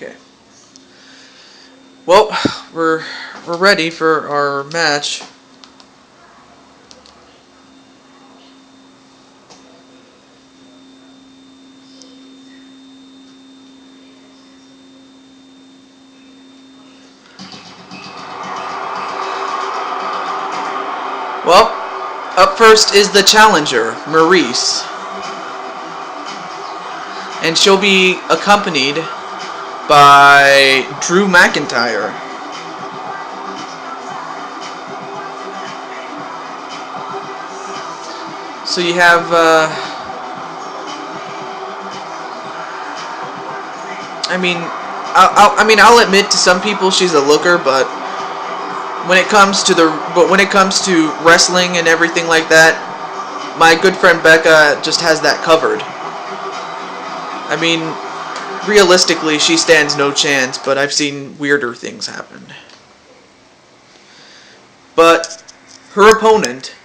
Okay. Well, we're ready for our match. Well, up first is the challenger, Maryse. And she'll be accompanied by Drew McIntyre. So you have, I'll admit to some people she's a looker, but when it comes to wrestling and everything like that, my good friend Becca just has that covered. I mean, realistically, she stands no chance, but I've seen weirder things happen. But her opponent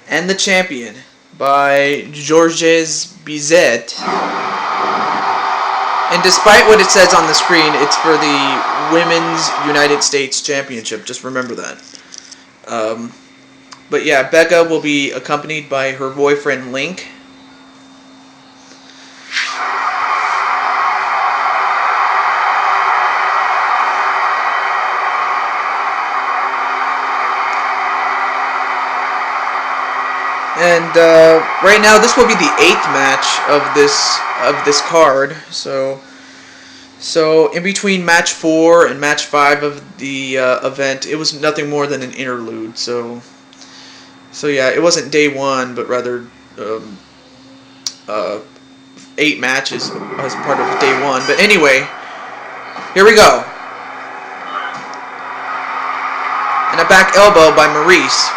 and the champion by Georges Bizet. And despite what it says on the screen, it's for the Women's United States Championship. Just remember that. But yeah, Becca will be accompanied by her boyfriend Link. And right now, this will be the 8th match of this card. So in between match 4 and match 5 of the event, it was nothing more than an interlude. So yeah, it wasn't day 1, but rather 8 matches as part of day 1. But anyway, here we go. And a back elbow by Maryse.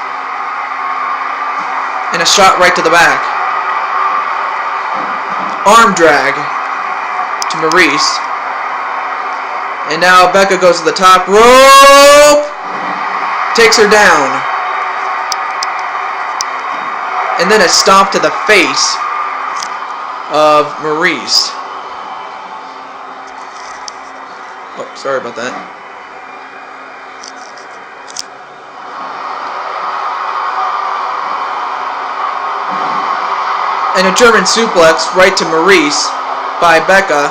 And a shot right to the back. Arm drag to Maryse. And now Becca goes to the top rope. Takes her down. And then a stomp to the face of Maryse. Oh, sorry about that. And a German suplex right to Maryse by Becca.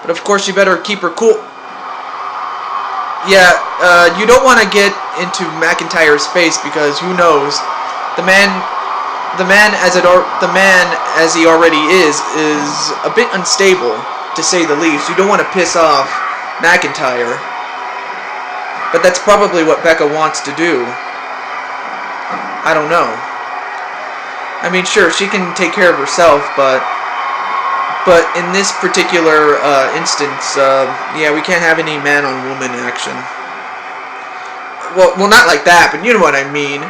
But of course you better keep her cool. Yeah, you don't want to get into McIntyre's face because who knows? The man as he already is a bit unstable, to say the least. You don't want to piss off McIntyre. But that's probably what Becca wants to do. I don't know. I mean, sure, she can take care of herself, but in this particular instance, yeah, we can't have any man-on-woman action. Well, not like that, but you know what I mean,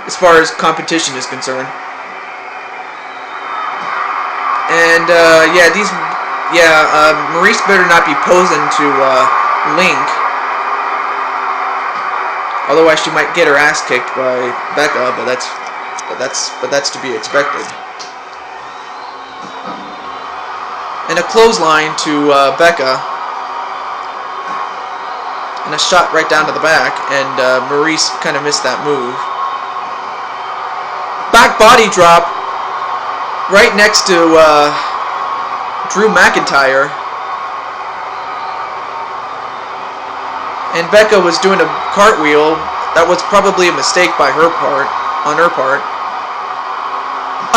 as far as competition is concerned. And Maryse better not be posing to Link. Otherwise, she might get her ass kicked by Becca, but that's to be expected. And a clothesline to Becca, and a shot right down to the back. And Maryse kind of missed that move. Back body drop right next to Drew McIntyre. And Becca was doing a cartwheel. That was probably a mistake by on her part.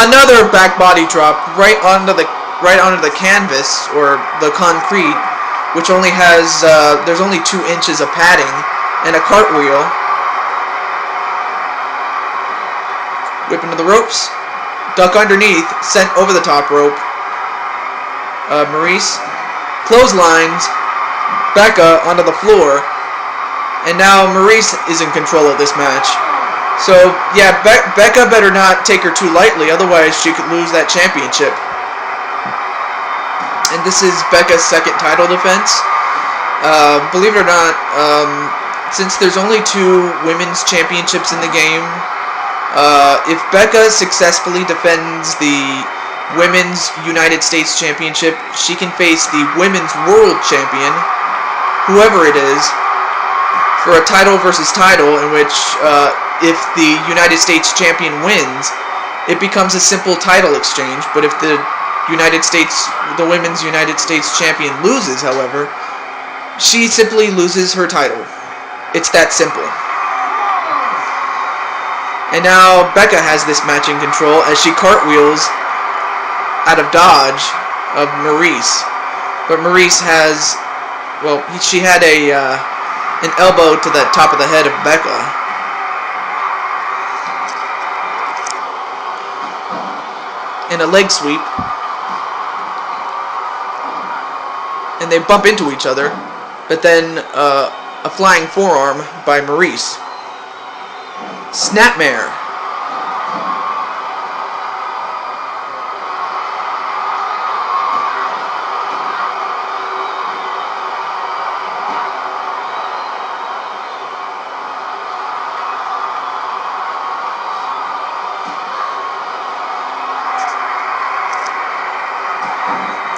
Another back body drop right onto the canvas or the concrete, which only has there's only 2 inches of padding, and a cartwheel. Whip into the ropes, duck underneath, sent over the top rope. Maryse clotheslines Becca onto the floor. And now Maryse is in control of this match. So, yeah, Becca better not take her too lightly, otherwise she could lose that championship. And this is Becca's 2nd title defense. Believe it or not, since there's only 2 women's championships in the game, if Becca successfully defends the Women's United States Championship. She can face the Women's World Champion, whoever it is, for a title versus title, in which if the United States Champion wins, it becomes a simple title exchange. But if the Women's United States Champion loses, however, she simply loses her title. It's that simple. And now Becca has this match in control as she cartwheels out of dodge of Maryse. But Maryse has, well, she had an elbow to the top of the head of Becca. And a leg sweep. And they bump into each other. But then a flying forearm by Maryse. Snapmare.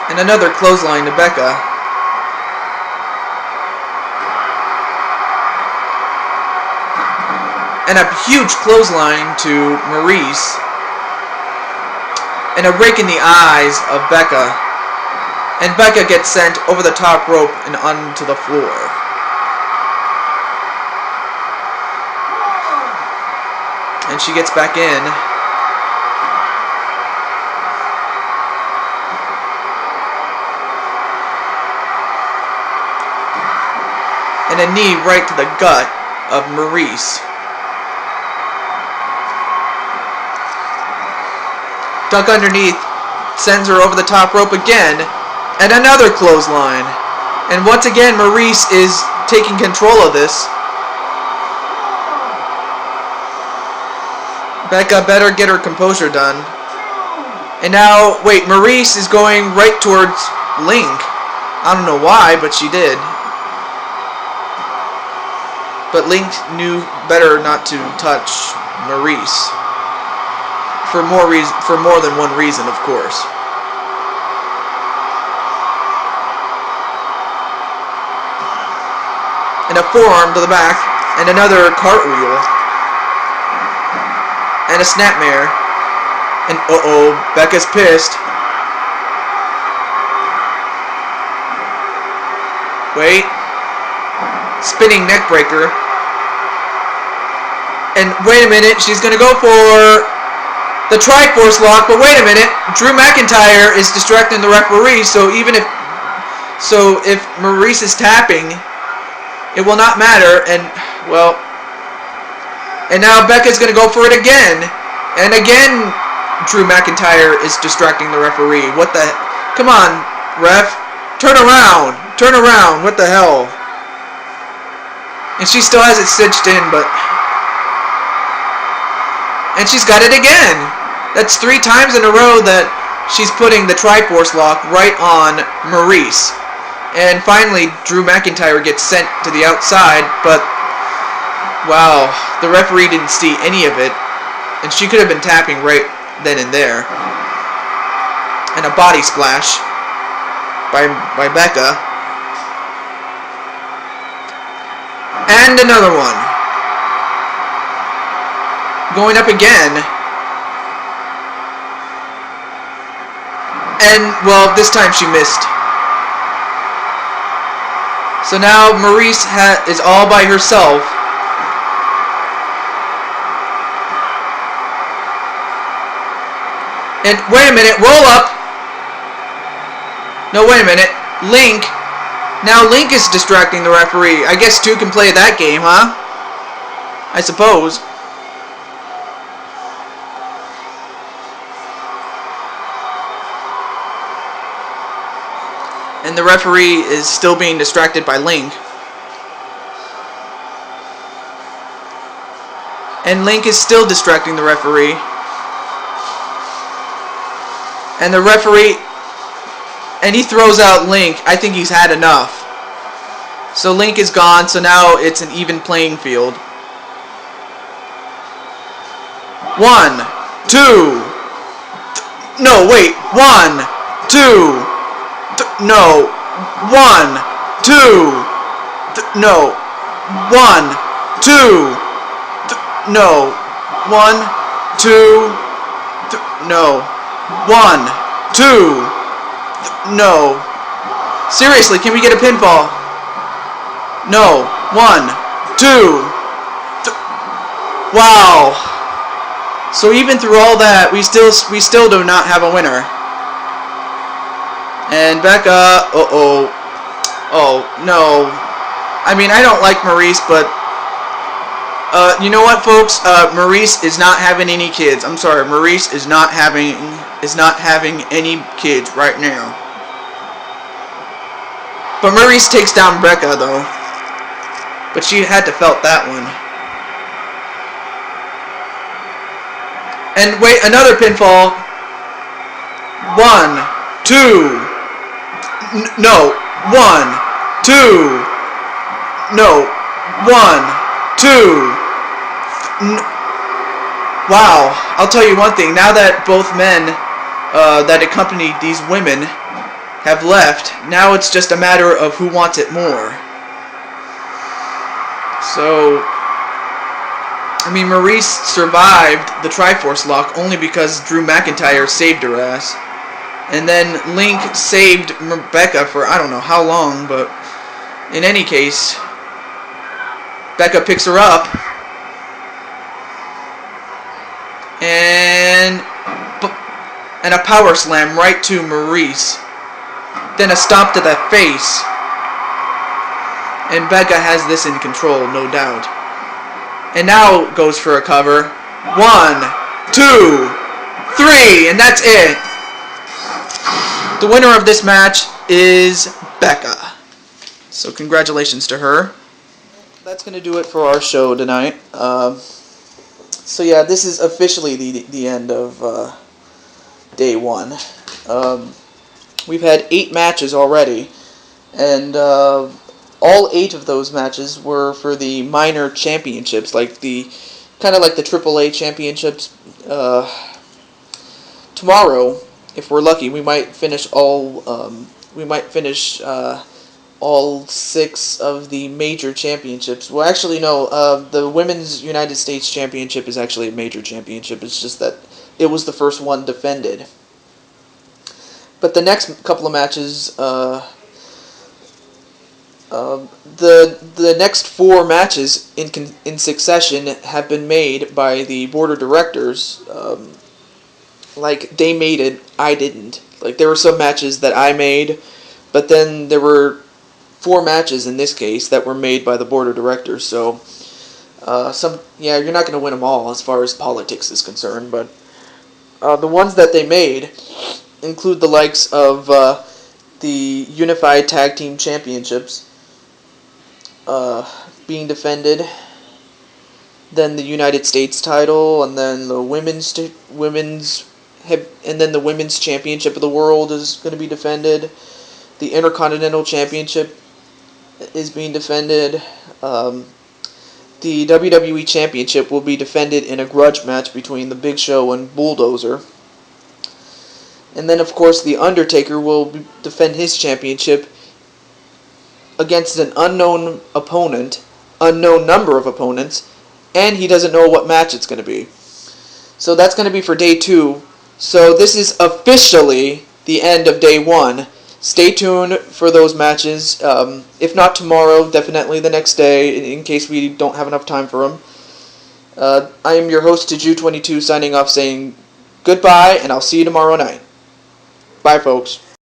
And another clothesline to Becca. And a huge clothesline to Maryse. And a rake in the eyes of Becca. And Becca gets sent over the top rope and onto the floor. And she gets back in. And a knee right to the gut of Maryse. Duck underneath, sends her over the top rope again, and another clothesline. And once again, Maryse is taking control of this. Becca better get her composure done. And now, wait, Maryse is going right towards Link. I don't know why, but she did. But Link knew better not to touch Maryse. For more than one reason, of course. And a forearm to the back, and another cartwheel, and a snapmare, and uh-oh, Becca's pissed. Wait. Spinning neckbreaker. And wait a minute, she's gonna go for the Triforce lock, but wait a minute, Drew McIntyre is distracting the referee, so if Maryse is tapping, it will not matter, and, well, and now Becca's going to go for it again, and again, Drew McIntyre is distracting the referee. What the, come on, ref, turn around, what the hell? And she still has it stitched in, but, and she's got it again. That's 3 times in a row that she's putting the Triforce lock right on Maryse. And finally, Drew McIntyre gets sent to the outside, but, wow, the referee didn't see any of it. And she could have been tapping right then and there. And a body splash by Becca. And another one. Going up again. And, well, this time she missed. So now Maryse is all by herself. And, wait a minute, roll up. No, wait a minute. Link. Now Link is distracting the referee. I guess 2 can play that game, huh? I suppose. And the referee is still being distracted by Link. And Link is still distracting the referee. And the referee, and he throws out Link. I think he's had enough. So Link is gone, so now it's an even playing field. 1, 2. No, wait. 1, 2. No. 1, 2. No. 1, 2. No. 1, 2. No. 1, 2. No. Seriously, can we get a pinfall? No. 1, 2. Wow. So even through all that, we still do not have a winner. And Becca, oh no. I mean, I don't like Maryse, but you know what, folks? Maryse is not having any kids. I'm sorry, Maryse is not having any kids right now. But Maryse takes down Becca though. But she had to felt that one. And wait, another pinfall. 1, 2. No. 1, 2. No. 1, 2. Wow. I'll tell you one thing. Now that both men that accompanied these women have left, now it's just a matter of who wants it more. So, I mean, Maryse survived the Triforce lock only because Drew McIntyre saved her ass. And then Link saved Becca for I don't know how long, but in any case, Becca picks her up. And a power slam right to Maryse. Then a stomp to the face. And Becca has this in control, no doubt. And now goes for a cover. 1, 2, 3, and that's it. The winner of this match is Becca. So congratulations to her. That's going to do it for our show tonight. So yeah, this is officially the end of day 1. We've had 8 matches already, and all 8 of those matches were for the minor championships, like kind of like the AAA championships. Tomorrow, if we're lucky, we might finish all. All 6 of the major championships. Well, actually, no. The Women's United States Championship is actually a major championship. It's just that it was the first one defended. But the next couple of matches, the next 4 matches in succession have been made by the board of directors. Like, they made it, I didn't. Like, there were some matches that I made, but then there were 4 matches in this case that were made by the board of directors. So, you're not going to win them all as far as politics is concerned, but the ones that they made include the likes of the Unified Tag Team Championships being defended, then the United States title, and then the women's Championship of the World is going to be defended. The Intercontinental Championship is being defended. The WWE Championship will be defended in a grudge match between the Big Show and Bulldozer. And then, of course, The Undertaker will defend his championship against an unknown opponent, unknown number of opponents, and he doesn't know what match it's going to be. So that's going to be for day 2. So this is officially the end of day 1. Stay tuned for those matches. If not tomorrow, definitely the next day, in case we don't have enough time for them. I am your host, Ju22, signing off saying goodbye, and I'll see you tomorrow night. Bye, folks.